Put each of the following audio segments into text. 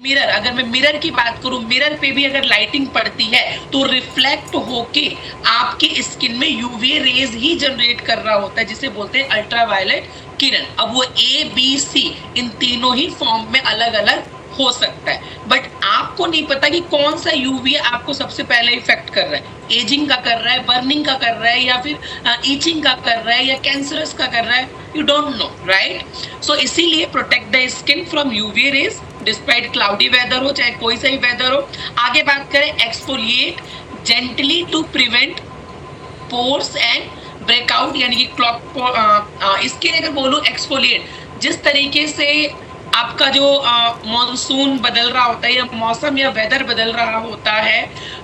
Mirror, अगर मैं mirror की बात करूं, मिरर पे भी अगर लाइटिंग पड़ती है तो रिफ्लेक्ट होके आपकी स्किन में यूवी रेज ही जनरेट कर रहा होता है, जिसे बोलते हैं अल्ट्रावायलेट किरण। अब वो ए बी सी इन तीनों ही फॉर्म में अलग अलग हो सकता है, बट आपको नहीं पता कि कौन सा यूवी आपको सबसे पहले इफेक्ट कर रहा है। एजिंग का कर रहा है, बर्निंग का कर रहा है, या फिर ईचिंग का कर रहा है, या कैंसरस का कर रहा है, you don't know, right. So इसीलिए protect the skin from UV rays despite cloudy weather हो, चाहे कोई सा ही वेदर हो। आगे बात करें, exfoliate gently to prevent pores and breakout, यानी कि क्लॉक इसके लिए अगर बोलूं एक्सफोलिएट, जिस तरीके से आपका जो मॉनसून बदल रहा होता है या मौसम या वेदर बदल रहा होता है,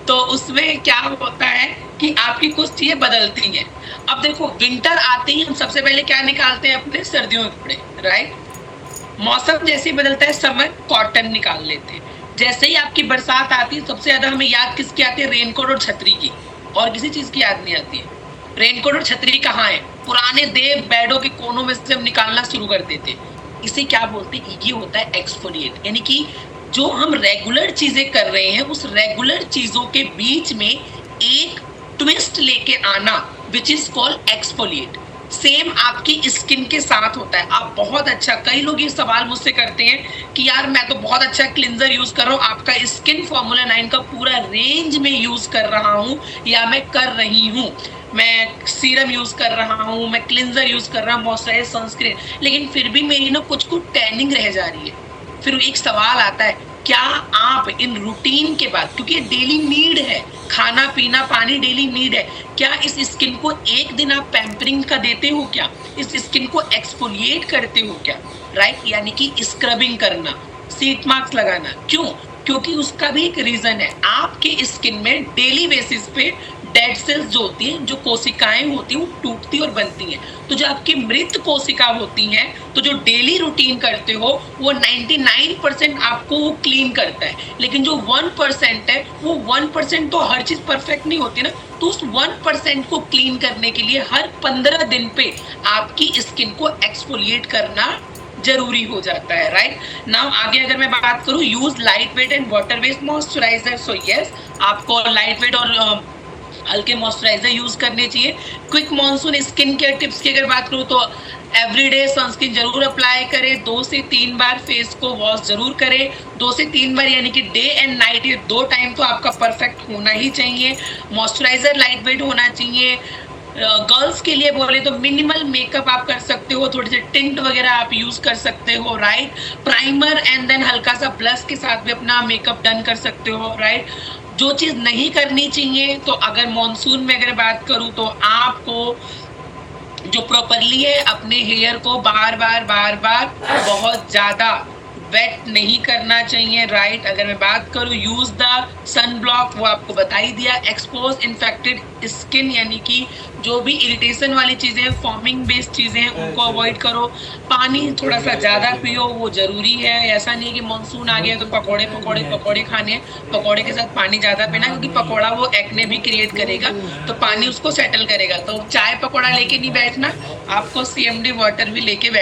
तो उसमें क्या होता है कि आपकी कुछ चीजें बदलती हैं। अब देखो, विंटर आते ही हम सबसे पहले क्या निकालते हैं? अपने सर्दियों के कपड़े, राइट। मौसम जैसे ही बदलता है, समर कॉटन निकाल लेते हैं। जैसे ही आपकी बरसात आती है, सबसे ज्यादा हमें याद किसकी आती है? रेनकोट और छतरी की, और किसी चीज की याद नहीं आती है। रेनकोट और छतरी कहाँ है? पुराने देव बेडों के कोनों में से हम निकालना शुरू कर देते। इसे क्या बोलते हैं? ये होता है एक्सफोलिएट, यानी कि जो हम रेगुलर चीजें कर रहे हैं, उस रेगुलर चीजों के बीच में एक ट्विस्ट लेके आना, which is called exfoliate. Same आपकी स्किन के साथ होता है। आप बहुत अच्छा, कई लोग ये सवाल मुझसे करते हैं कि यार मैं तो बहुत अच्छा क्लिंजर यूज कर रहा हूँ, आपका स्किन फॉर्मूला 9 का पूरा रेंज में यूज कर रहा हूँ या मैं कर रही हूँ, मैं सीरम यूज कर रहा हूँ, मैं क्लिंजर यूज कर रहा हूँ, मॉइस्चराइजर, सनस्क्रीन, लेकिन फिर भी मेरी ना कुछ कुछ टैनिंग रह जा रही है। फिर एक सवाल आता है, क्या आप इन रूटीन के बाद, क्योंकि डेली नीड है, खाना पीना पानी डेली नीड है, क्या इस स्किन को एक दिन आप पैम्परिंग का देते हो? क्या इस स्किन को एक्सफोलिएट करते हो? क्या, राइट, यानी कि स्क्रबिंग करना, सीट मास्क लगाना। क्यों? क्योंकि उसका भी एक रीजन है। आपके स्किन में डेली बेसिस पे डेड सेल्स जो होती हैं, जो कोशिकाएं होती हैं, वो टूटती और बनती हैं। तो जो आपकी मृत कोशिका होती हैं, तो जो डेली रूटीन करते हो, वो 99% आपको वो क्लीन करता है, लेकिन जो 1% है, वो 1% तो हर चीज परफेक्ट नहीं होती ना, तो उस 1% को क्लीन करने के लिए हर 15 दिन पे आपकी स्किन को एक्सफोलिएट करना जरूरी हो जाता है, राइट। नाउ आगे अगर मैं बात करूं, use light weight and water based moisturiser. So yes, आपको लाइट वेट और हल्के मॉइस्चराइजर यूज करने चाहिए। Quick monsoon skin care tips की अगर बात करूं, तो एवरीडे सनस्क्रीन जरूर अप्लाई करें, 2 से 3 बार फेस को वॉश जरूर करें, 2 से 3 बार, यानी कि डे एंड नाइट, ये 2 टाइम तो आपका परफेक्ट होना ही चाहिए। मॉइस्चराइजर लाइट वेट होना चाहिए। गर्ल्स के लिए बोले तो मिनिमल मेकअप आप कर सकते हो, थोड़ी सी टिंट वगैरह आप यूज कर सकते हो, राइट। प्राइमर एंड देन हल्का सा ब्लश के साथ भी अपना मेकअप डन कर सकते हो, राइट। जो चीज नहीं करनी चाहिए, तो अगर मॉनसून में अगर बात करूं, तो आपको जो प्रॉपरली है अपने हेयर को बार बार बहुत ज्यादा वेट नहीं करना चाहिए, राइट। अगर मैं बात करूं, यूज द सन ब्लॉक, वो आपको बता ही दिया। एक्सपोज इन्फेक्टेड स्किन, यानी कि जो भी इरिटेशन वाली चीजें, फॉर्मिंग बेस्ड चीजें हैं, उनको अवॉइड करो। पानी थोड़ा सा ज्यादा पियो, वो जरूरी है। ऐसा नहीं है कि मानसून आ गया तो पकोड़े पकोड़े पकोड़े खाने हैं, पकोड़े के साथ पानी ज्यादा पीना, क्योंकि पकोड़ा वो एक्ने भी क्रिएट करेगा, तो पानी उसको सेटल करेगा। तो चाय पकोड़ा लेके नहीं बैठना, आपको CMD वाटर भी लेके बैठ